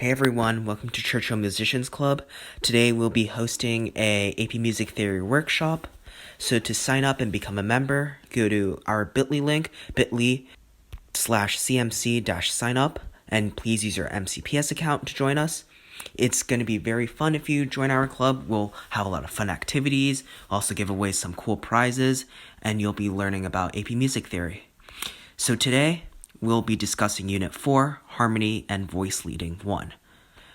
Hey everyone, welcome to Churchill Musicians Club. Today we'll be hosting a AP Music Theory workshop. So to sign up and become a member, go to our bit.ly link, bit.ly/cmc-signup, and please use your MCPS account to join us. It's going to be very fun if you join our club. We'll have a lot of fun activities, also give away some cool prizes, and you'll be learning about AP Music Theory. So today, we'll be discussing Unit 4, Harmony and Voice Leading 1.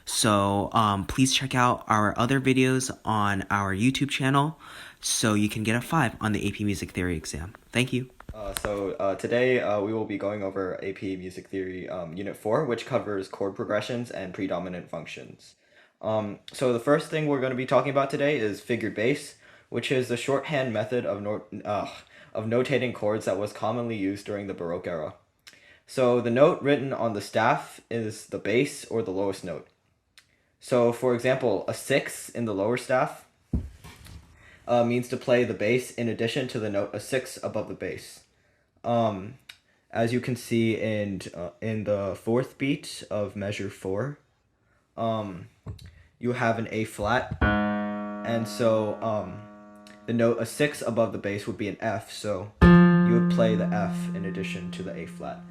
So please check out our other videos on our YouTube channel so you can get a 5 on the AP Music Theory exam. Thank you. Today we will be going over AP Music Theory Unit 4, which covers chord progressions and predominant functions. So the first thing we're going to be talking about today is figured bass, which is the shorthand method of notating chords that was commonly used during the Baroque era. So the note written on the staff is the bass or the lowest note. So for example, a 6 in the lower staff means to play the bass in addition to the note a 6 above the bass. As you can see in the fourth beat of measure 4, you have an A flat, and so the note a 6 above the bass would be an F, so you would play the F in addition to the A flat.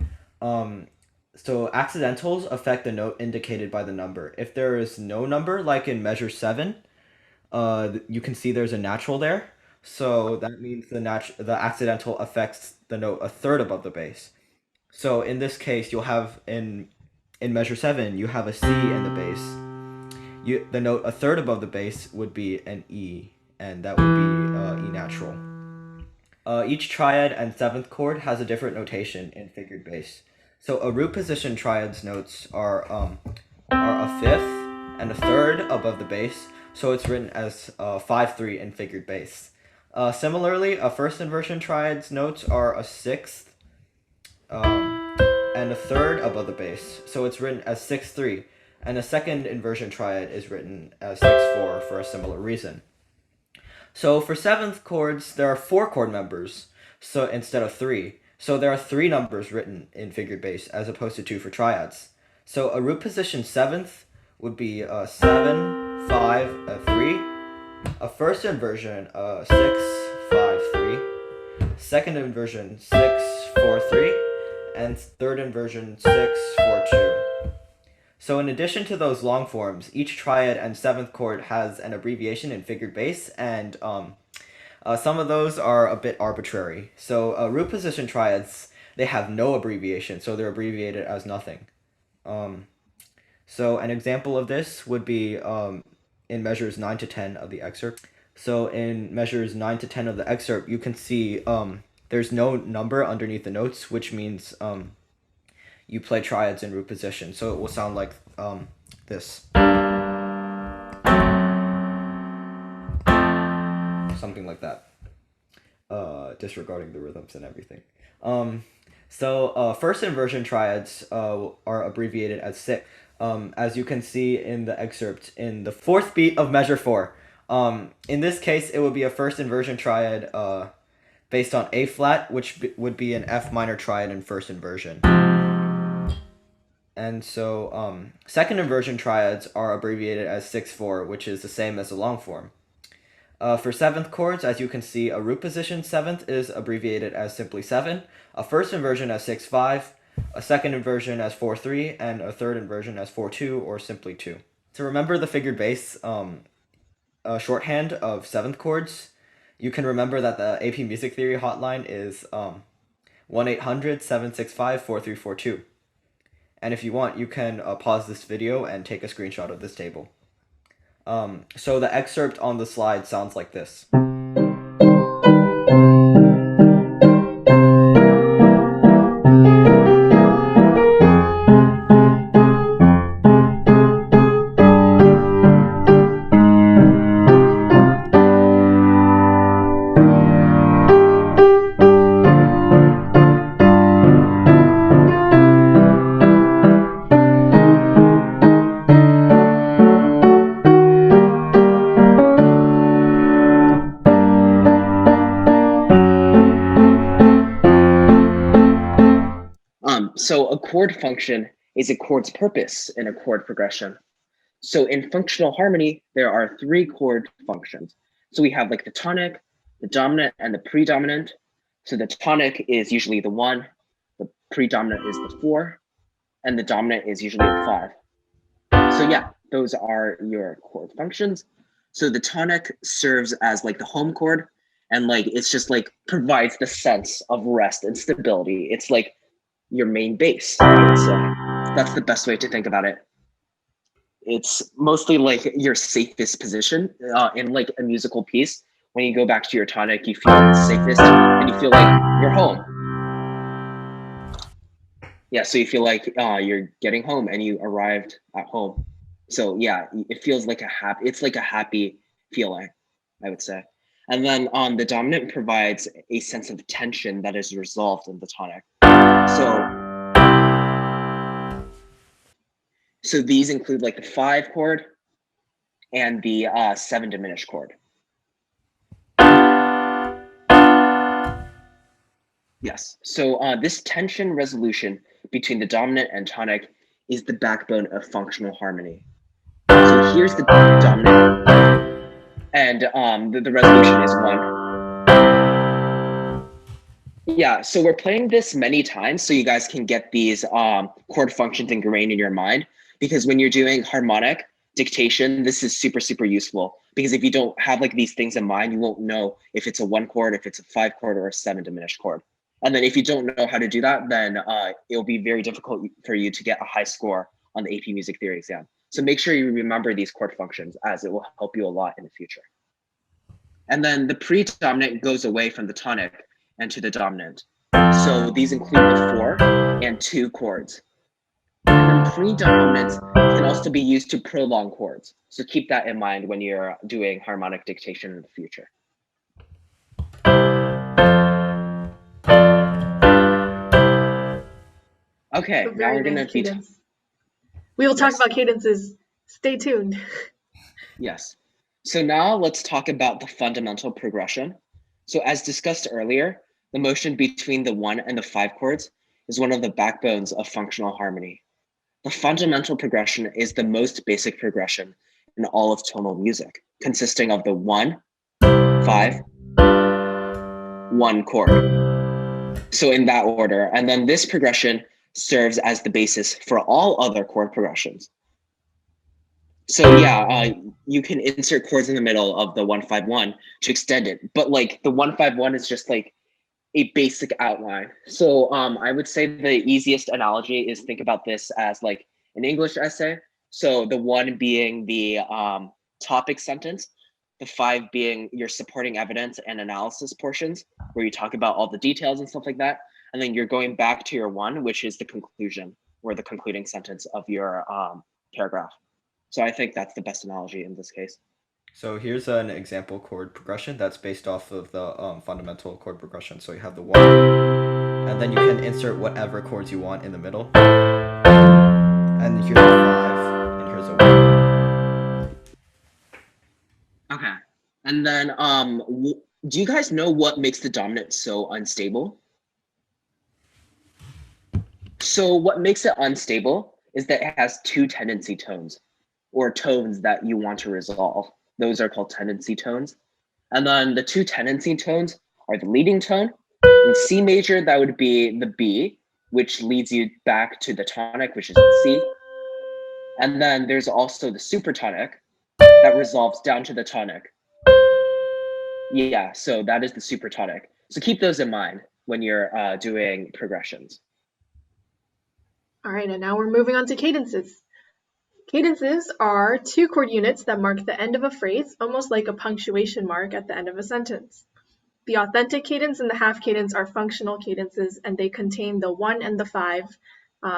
So accidentals affect the note indicated by the number. If there is no number, like in measure 7, you can see there's a natural there. So that means the accidental affects the note a third above the bass. So in this case, you'll have in measure 7, you have a C in the bass. The note a third above the bass would be an E, and that would be E natural. Each triad and 7th chord has a different notation in figured bass. So a root position triad's notes are a 5th and a 3rd above the bass, so it's written as 5-3 in figured bass. Similarly, a first inversion triad's notes are a 6th and a 3rd above the bass, so it's written as 6-3, and a second inversion triad is written as 6-4 for a similar reason. So for 7th chords, there are 4 chord members, so instead of 3. So there are 3 numbers written in figured bass as opposed to 2 for triads. So a root position 7th would be 7, 5, 3. A first inversion 6, 5, 3. Second inversion 6, 4, 3. And third inversion 6, 4, 2. So in addition to those long forms, each triad and 7th chord has an abbreviation in figured bass, and some of those are a bit arbitrary. So root position triads, they have no abbreviation, so they're abbreviated as nothing. So an example of this would be in measures 9 to 10 of the excerpt. So in measures 9 to 10 of the excerpt, you can see there's no number underneath the notes, which means you play triads in root position. So it will sound like this. Something like that. Disregarding the rhythms and everything. So first inversion triads are abbreviated as 6. As you can see in the excerpt in the fourth beat of measure 4. In this case, it would be a first inversion triad based on A flat, which would be an F minor triad in first inversion. And so second inversion triads are abbreviated as 6-4, which is the same as the long form. For 7th chords, as you can see, a root position 7th is abbreviated as simply 7, a first inversion as 6-5, a second inversion as 4-3, and a third inversion as 4-2 or simply 2. To remember the figured bass shorthand of 7th chords, you can remember that the AP Music Theory hotline is 1-800-765-4342. And if you want, you can pause this video and take a screenshot of this table. So the excerpt on the slide sounds like this. So a chord function is a chord's purpose in a chord progression. So in functional harmony, there are 3 chord functions. So we have like the tonic, the dominant, and the predominant. So the tonic is usually the 1, the predominant is the 4, and the dominant is usually the 5. So yeah, those are your chord functions. So the tonic serves as like the home chord, and like it's just like provides the sense of rest and stability. It's like your main bass, I would say. That's the best way to think about it. It's mostly like your safest position in like a musical piece. When you go back to your tonic, you feel safest and you feel like you're home. Yeah, so you feel like you're getting home and you arrived at home. So yeah, it feels like it's like a happy feeling, I would say. And then the dominant provides a sense of tension that is resolved in the tonic. So these include like the 5 chord and the 7 diminished chord. Yes, so this tension resolution between the dominant and tonic is the backbone of functional harmony. So here's the dominant, and the resolution is 1. Yeah, so we're playing this many times so you guys can get these chord functions ingrained in your mind, because when you're doing harmonic dictation, this is super, super useful, because if you don't have like these things in mind, you won't know if it's a 1 chord, if it's a 5 chord, or a 7 diminished chord. And then if you don't know how to do that, then it'll be very difficult for you to get a high score on the AP Music Theory exam. So make sure you remember these chord functions, as it will help you a lot in the future. And then the predominant goes away from the tonic and to the dominant. So these include the 4 and 2 chords. And then predominants can also be used to prolong chords. So keep that in mind when you're doing harmonic dictation in the future. Okay, now we're going to be... We will talk about cadences. Stay tuned. Yes. So now let's talk about the fundamental progression. So as discussed earlier, the motion between the 1 and the 5 chords is one of the backbones of functional harmony. The fundamental progression is the most basic progression in all of tonal music, consisting of the 1, 5, 1 chord. So in that order, and then this progression serves as the basis for all other chord progressions. So yeah, you can insert chords in the middle of the 1-5-1 to extend it, but like the 1-5-1 is just like a basic outline. So I would say the easiest analogy is think about this as like an English essay. So the 1 being the topic sentence, the 5 being your supporting evidence and analysis portions, where you talk about all the details and stuff like that. And then you're going back to your 1, which is the conclusion or the concluding sentence of your paragraph. So I think that's the best analogy in this case. So here's an example chord progression that's based off of the fundamental chord progression. So you have the 1, and then you can insert whatever chords you want in the middle. And here's a 5, and here's a 1. Okay. And then do you guys know what makes the dominant so unstable? So what makes it unstable is that it has 2 tendency tones, or tones that you want to resolve. Those are called tendency tones. And then the 2 tendency tones are the leading tone. In C major, that would be the B, which leads you back to the tonic, which is the C. And then there's also the supertonic that resolves down to the tonic. Yeah, so that is the supertonic. So keep those in mind when you're doing progressions. All right, and now we're moving on to cadences. Cadences are 2 chord units that mark the end of a phrase, almost like a punctuation mark at the end of a sentence. The authentic cadence and the half cadence are functional cadences, and they contain the 1 and the 5,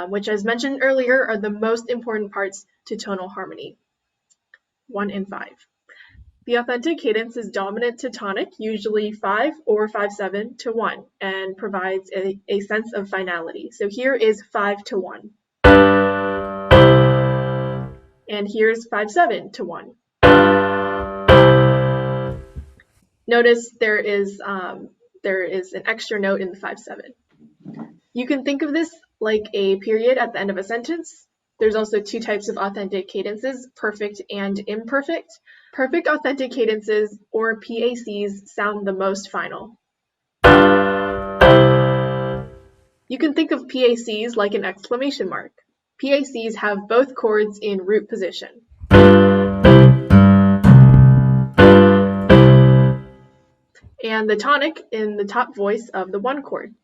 which, as mentioned earlier, are the most important parts to tonal harmony. 1 and 5. The authentic cadence is dominant to tonic, usually 5 or 5-7 to 1, and provides a sense of finality. So here is 5 to 1. And here's 5-7 to 1. Notice there is an extra note in the 5-7. You can think of this like a period at the end of a sentence. There's also two types of authentic cadences, perfect and imperfect. Perfect authentic cadences, or PACs, sound the most final. You can think of PACs like an exclamation mark. PACs have both chords in root position. And the tonic in the top voice of the one chord.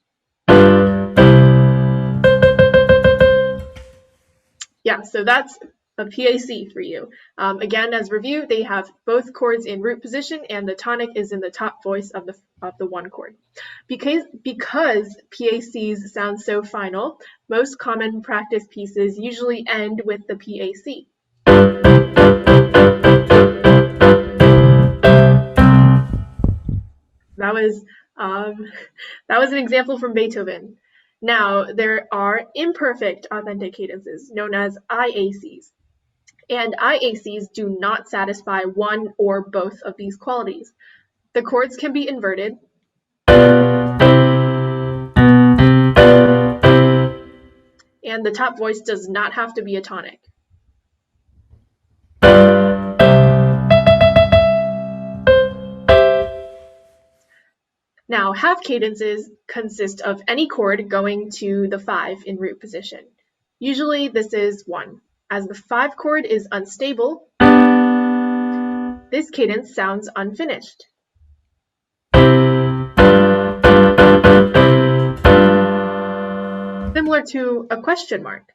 Yeah, so that's a PAC for you. Again, as review, they have both chords in root position, and the tonic is in the top voice of the one chord. Because PACs sound so final, most common practice pieces usually end with the PAC. That was an example from Beethoven. Now, there are imperfect authentic cadences, known as IACs. And IACs do not satisfy one or both of these qualities. The chords can be inverted, and the top voice does not have to be a tonic. Now, half cadences consist of any chord going to the 5 in root position. Usually this is 1. As the 5 chord is unstable, this cadence sounds unfinished. Similar to a question mark.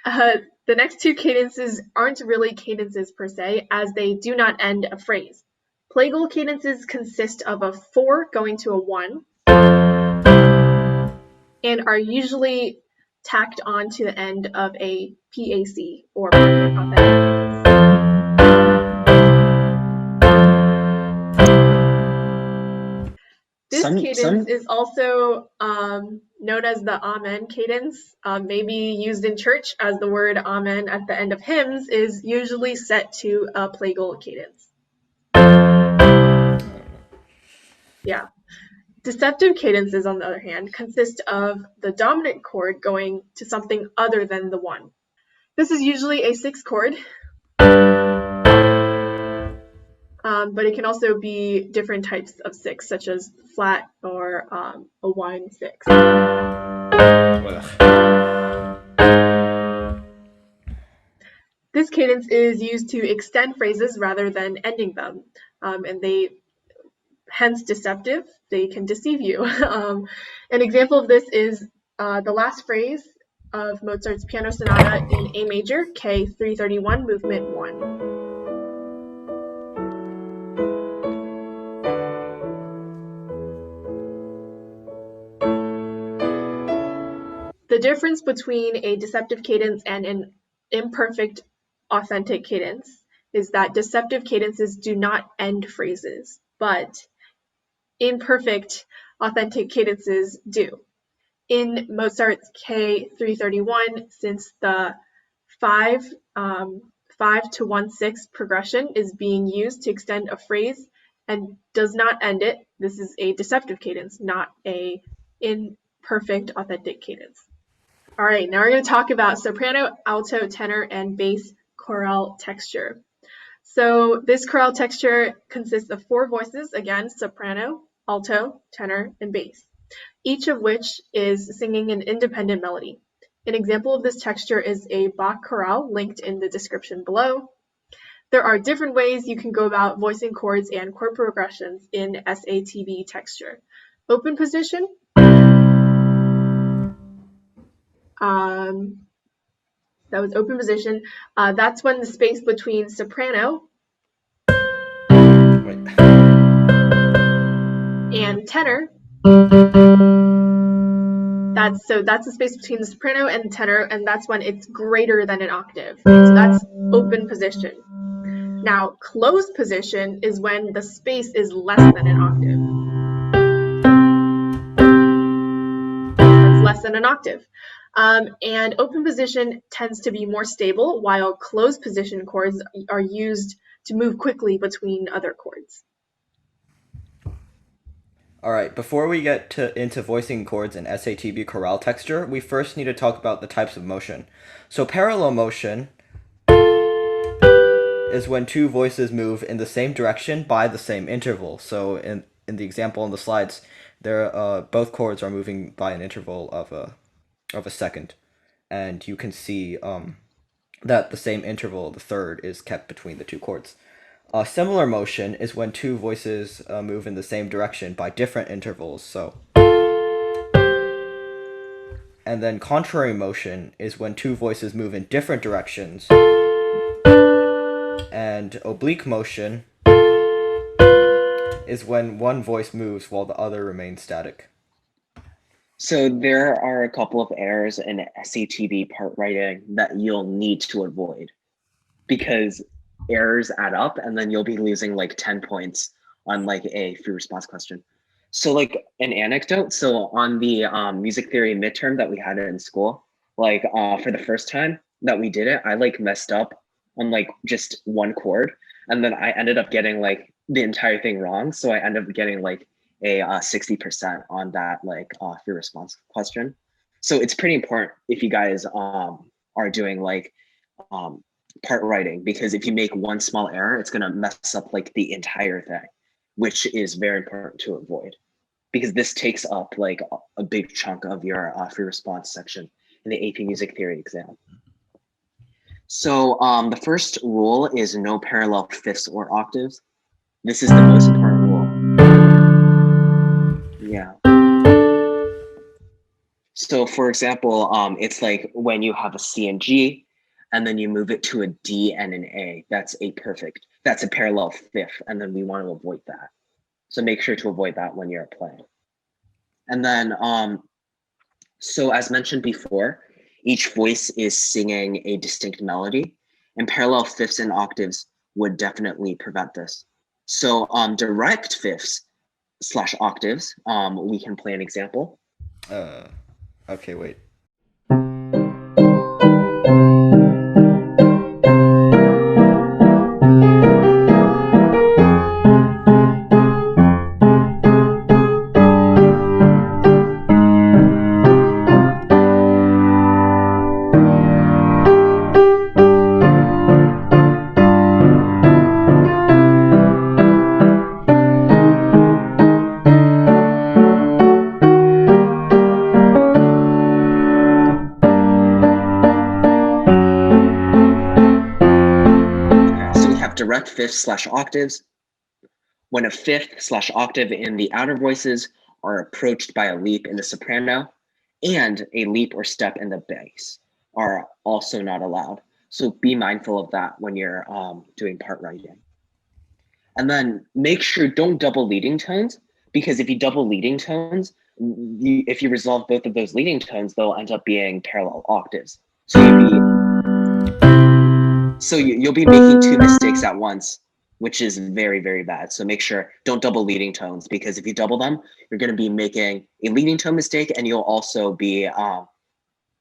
The next two cadences aren't really cadences per se, as they do not end a phrase. Plagal cadences consist of a 4 going to a 1 and are usually tacked on to the end of a PAC, or perfect authentic cadence. This cadence is also known as the Amen cadence, maybe used in church, as the word Amen at the end of hymns is usually set to a plagal cadence. Yeah. Deceptive cadences, on the other hand, consist of the dominant chord going to something other than the 1. This is usually a 6 chord, but it can also be different types of 6, such as flat or a 1-6. This cadence is used to extend phrases rather than ending them, and they hence deceptive. They can deceive you. An example of this is the last phrase of Mozart's piano sonata in A major, K 331, movement 1. The difference between a deceptive cadence and an imperfect authentic cadence is that deceptive cadences do not end phrases, but imperfect authentic cadences do. In Mozart's K 331, since the 5 to 1-6 progression is being used to extend a phrase and does not end it, this is a deceptive cadence, not a imperfect authentic cadence. All right, now we're going to talk about soprano, alto, tenor, and bass chorale texture. So this chorale texture consists of 4 voices, again, soprano, alto, tenor, and bass, each of which is singing an independent melody. An example of this texture is a Bach chorale linked in the description below. There are different ways you can go about voicing chords and chord progressions in SATB texture. Open position. That was open position. That's when the space between soprano and tenor, that's the space between the soprano and tenor, and that's when it's greater than an octave. So that's open position. Now, closed position is when the space is less than an octave. That's less than an octave. And open position tends to be more stable, while closed position chords are used to move quickly between other chords. All right, before we get into voicing chords in SATB Corel Texture, we first need to talk about the types of motion. So parallel motion is when two voices move in the same direction by the same interval. So in the example on the slides, there both chords are moving by an interval of a second, and you can see that the same interval, the third, is kept between the two chords. Similar motion is when two voices move in the same direction by different intervals. So, and then contrary motion is when two voices move in different directions. And oblique motion is when one voice moves while the other remains static. So there are a couple of errors in SATB part writing that you'll need to avoid, because errors add up and then you'll be losing like 10 points on like a free response question. So like an anecdote, so on the music theory midterm that we had in school, like for the first time that we did it, I like messed up on like just one chord, and then I ended up getting like the entire thing wrong. So I ended up getting like a 60% on that like free response question. So it's pretty important if you guys are doing like part writing, because if you make one small error, it's going to mess up like the entire thing, which is very important to avoid, because this takes up like a big chunk of your free response section in the AP Music Theory exam. So the first rule is no parallel fifths or octaves. This is the most important rule. Yeah. So for example, it's like when you have a C and G, and then you move it to a D and an A, that's a parallel fifth, and then we want to avoid that. So make sure to avoid that when you're playing. And then, so as mentioned before, each voice is singing a distinct melody, and parallel fifths and octaves would definitely prevent this. So direct fifths / octaves, we can play an example. Okay, wait. Direct fifths / octaves, when a fifth / octave in the outer voices are approached by a leap in the soprano, and a leap or step in the bass are also not allowed. So be mindful of that when you're doing part writing. And then make sure don't double leading tones, because if you double leading tones, if you resolve both of those leading tones, they'll end up being parallel octaves. So you'll be making two mistakes at once, which is very, very bad. So make sure don't double leading tones, because if you double them, you're going to be making a leading tone mistake, and you'll also be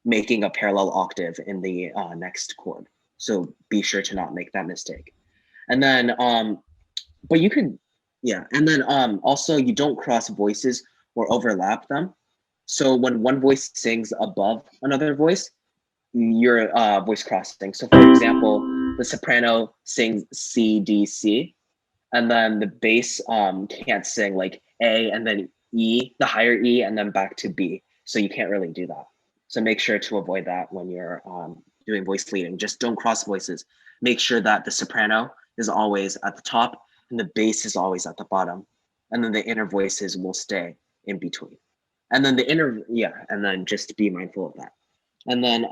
making a parallel octave in the next chord. So be sure to not make that mistake. And then, but you could, yeah. And then also you don't cross voices or overlap them. So when one voice sings above another voice, you're voice crossing. So for example, the soprano sings C, D, C, and then the bass can't sing like A and then E, the higher E, and then back to B. So you can't really do that. So make sure to avoid that when you're doing voice leading. Just don't cross voices. Make sure that the soprano is always at the top and the bass is always at the bottom. And then the inner voices will stay in between. And then the inner, yeah, and then just be mindful of that. And then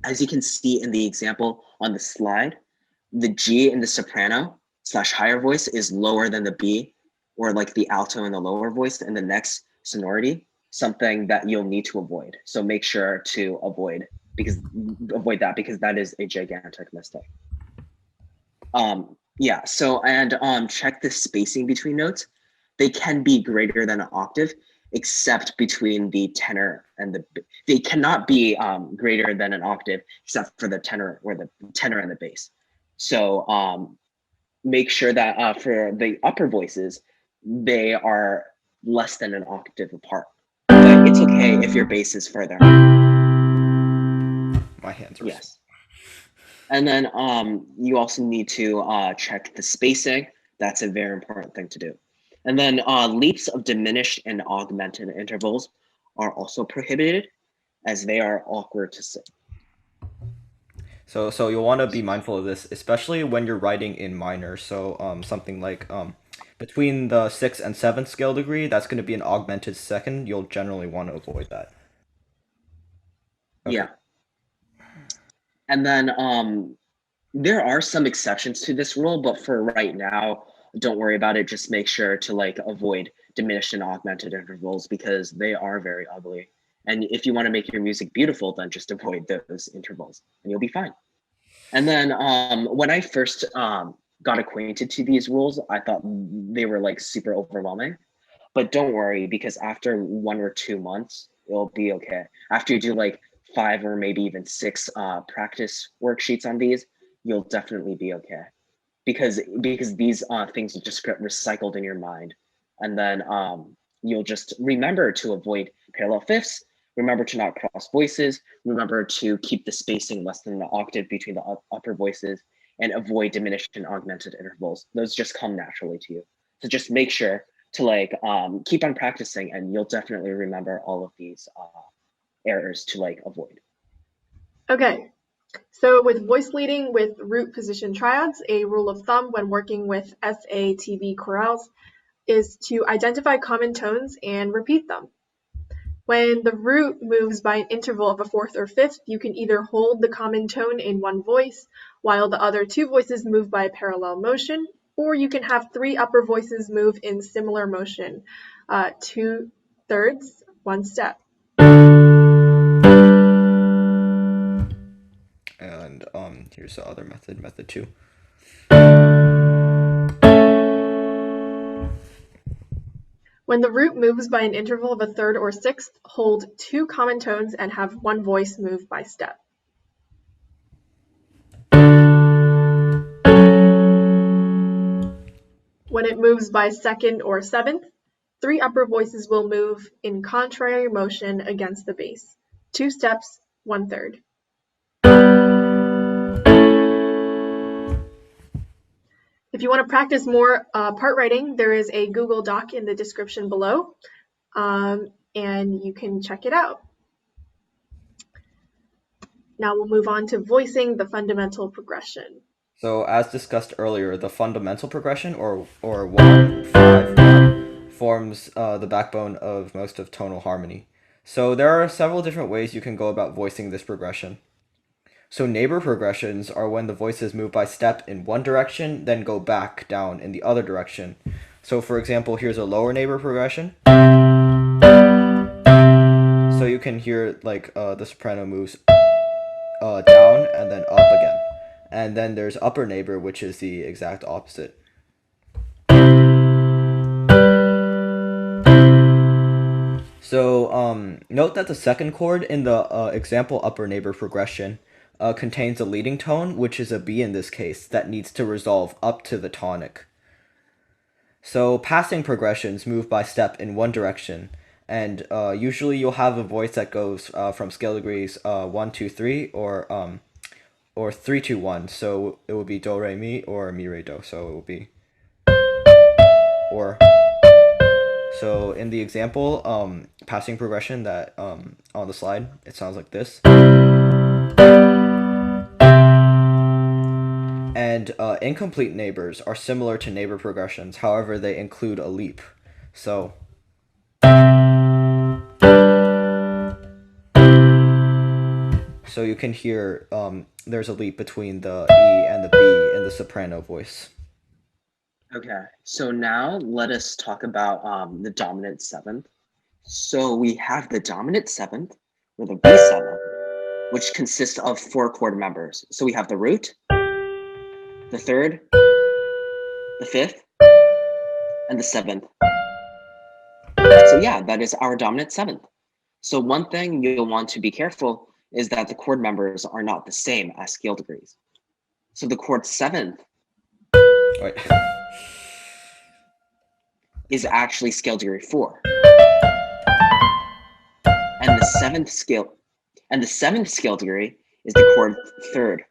as you can see in the example on the slide, the G in the soprano / higher voice is lower than the B, or like the alto in the lower voice in the next sonority, something that you'll need to avoid. So make sure to avoid that, because that is a gigantic mistake. Yeah, so and check the spacing between notes. They can be greater than an octave, except between the tenor and they cannot be greater than an octave except for the tenor or the tenor and the bass. So make sure that for the upper voices, they are less than an octave apart. But it's okay if your bass is further. My hands are Yes. And then you also need to check the spacing. That's a very important thing to do. And then leaps of diminished and augmented intervals are also prohibited, as they are awkward to sing. So you'll want to be mindful of this, especially when you're writing in minor. So something like between the 6th and 7th scale degree, that's going to be an augmented second. You'll generally want to avoid that. Okay. Yeah. And then there are some exceptions to this rule, but for right now, don't worry about it. Just make sure to like avoid diminished and augmented intervals because they are very ugly. And if you want to make your music beautiful, then just avoid those intervals and you'll be fine. And then when I first got acquainted to these rules, I thought they were like super overwhelming. But don't worry, because after 1 or 2 months, it'll be okay. After you do like 5 or maybe even 6 practice worksheets on these, you'll definitely be okay. Because these things will just get recycled in your mind. And then you'll just remember to avoid parallel fifths, remember to not cross voices, remember to keep the spacing less than the octave between the upper voices, and avoid diminished and augmented intervals. Those just come naturally to you. So just make sure to like keep on practicing and you'll definitely remember all of these errors to like avoid. Okay, so with voice leading with root position triads, a rule of thumb when working with SATB chorales is to identify common tones and repeat them. When the root moves by an interval of a fourth or fifth, you can either hold the common tone in one voice while the other 2 voices move by a parallel motion, or you can have 3 upper voices move in similar motion, 2/3, 1 step. And here's the other method 2. When the root moves by an interval of a third or sixth, hold 2 common tones and have 1 voice move by step. When it moves by second or seventh, 3 upper voices will move in contrary motion against the bass. 2 steps, 1/3. If you want to practice more part writing, there is a Google Doc in the description below, and you can check it out. Now we'll move on to voicing the fundamental progression. So as discussed earlier, the fundamental progression, or 1-5-1, forms the backbone of most of tonal harmony. So there are several different ways you can go about voicing this progression. So neighbor progressions are when the voices move by step in one direction, then go back down in the other direction. So for example, here's a lower neighbor progression. So you can hear like the soprano moves down and then up again. And then there's upper neighbor, which is the exact opposite. So note that the second chord in the example upper neighbor progression contains a leading tone, which is a B in this case, that needs to resolve up to the tonic. So passing progressions move by step in one direction, and usually you'll have a voice that goes from scale degrees 1, 2, 3, or 3, 2, 1. So it will be do re mi or mi re do. So it will be or. So in the example passing progression that on the slide, it sounds like this. And incomplete neighbors are similar to neighbor progressions, however they include a leap. So you can hear there's a leap between the E and the B in the soprano voice. Okay, so now let us talk about the dominant seventh. So we have the dominant seventh or the B7, which consists of 4 chord members. So we have the root, the third, the fifth, and the seventh. So yeah, that is our dominant seventh. So one thing you'll want to be careful is that the chord members are not the same as scale degrees. So the chord seventh. Wait. is actually scale degree 4. And the seventh scale degree is the chord third.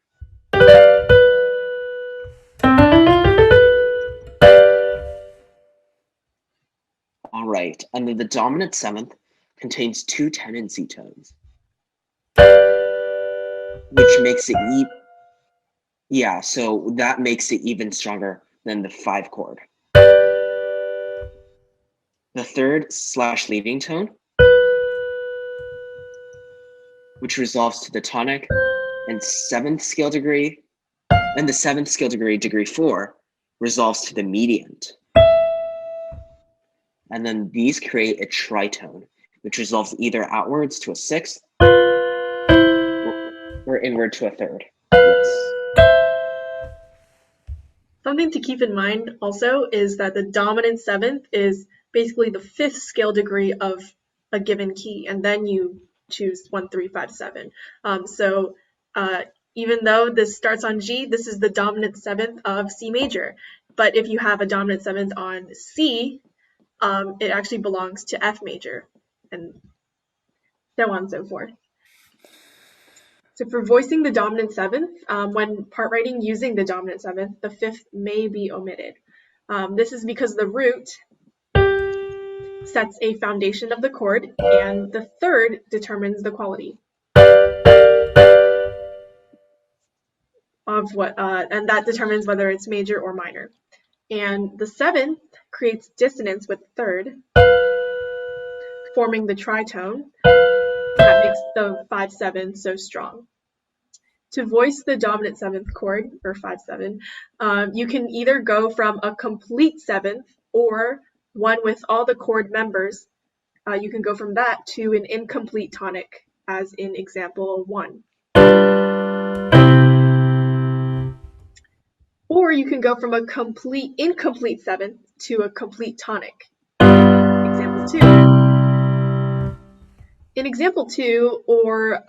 All right, and then the dominant seventh contains 2 tendency tones, which makes it so that makes it even stronger than the 5 chord. The third / leading tone, which resolves to the tonic and 7th scale degree, and the 7th scale degree, degree 4, resolves to the mediant. And then these create a tritone, which resolves either outwards to a 6th or inward to a 3rd. Yes. Something to keep in mind also is that the dominant 7th is basically the 5th scale degree of a given key, and then you choose 1, 3, 5, 7. So even though this starts on G, this is the dominant 7th of C major. But if you have a dominant 7th on C, it actually belongs to F major, and so on and so forth. So for voicing the dominant 7th, when part writing using the dominant 7th, the 5th may be omitted. This is because the root sets a foundation of the chord, and the 3rd determines the quality of and that determines whether it's major or minor. And the 7th creates dissonance with the 3rd, forming the tritone that makes the 5/7 so strong. To voice the dominant 7th chord, or 5/7, you can either go from a complete 7th or one with all the chord members. You can go from that to an incomplete tonic, as in example 1. Or you can go from a incomplete 7th to a complete tonic, example 2. In example 2, or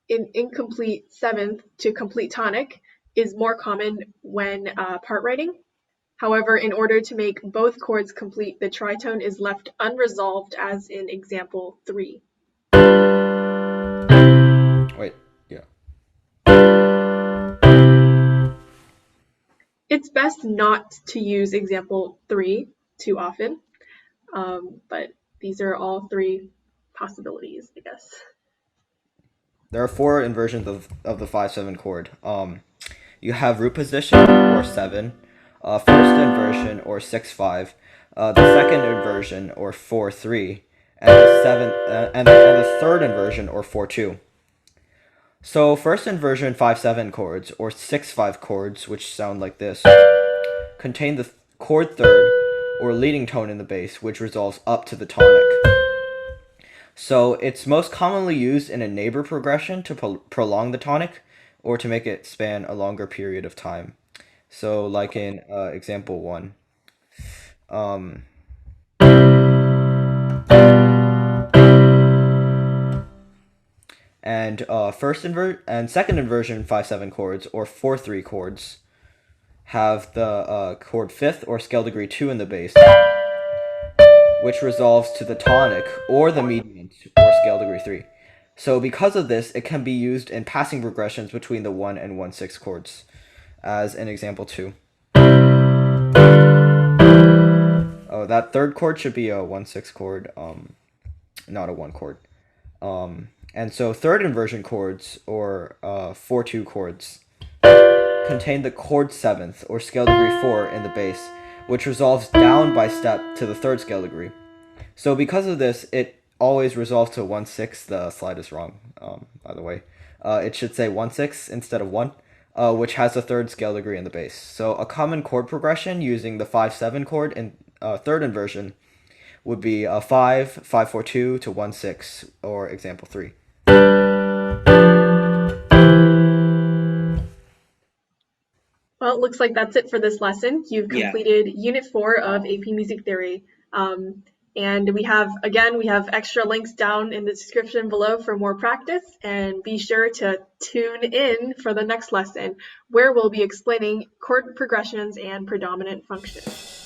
in incomplete 7th to complete tonic, is more common when part writing. However, in order to make both chords complete, the tritone is left unresolved, as in example 3. Wait, yeah. It's best not to use example 3 too often, but these are all 3 possibilities, I guess. There are 4 inversions of the 5/7 chord. You have root position or 7, first inversion or 6/5, the second inversion or 4/3, and the seventh and the third inversion or 4/2. So first inversion 5/7 chords or 6/5 chords, which sound like this, contain the chord third or leading tone in the bass, which resolves up to the tonic. So it's most commonly used in a neighbor progression to prolong the tonic or to make it span a longer period of time. So like in example 1. And second inversion 5/7 chords or 4/3 chords have the chord 5th or scale degree 2 in the bass, which resolves to the tonic or the mediant or scale degree 3. So because of this, it can be used in passing progressions between the 1 and 1/6 chords, as in example 2. Oh, that third chord should be a 1/6 chord, not a 1 chord. And so third inversion chords, or 4/2 chords, contain the chord 7th or scale degree 4 in the bass, which resolves down by step to the 3rd scale degree. So because of this, it always resolves to 1/6. The slide is wrong, by the way. It should say 1/6 instead of 1, which has a 3rd scale degree in the bass. So a common chord progression using the 5/7 chord in third inversion would be a 5, 5/4/2 to 1/6, or example 3. Well, it looks like that's it for this lesson. You've completed Unit 4 of AP Music Theory. And we have extra links down in the description below for more practice. And be sure to tune in for the next lesson, where we'll be explaining chord progressions and predominant functions.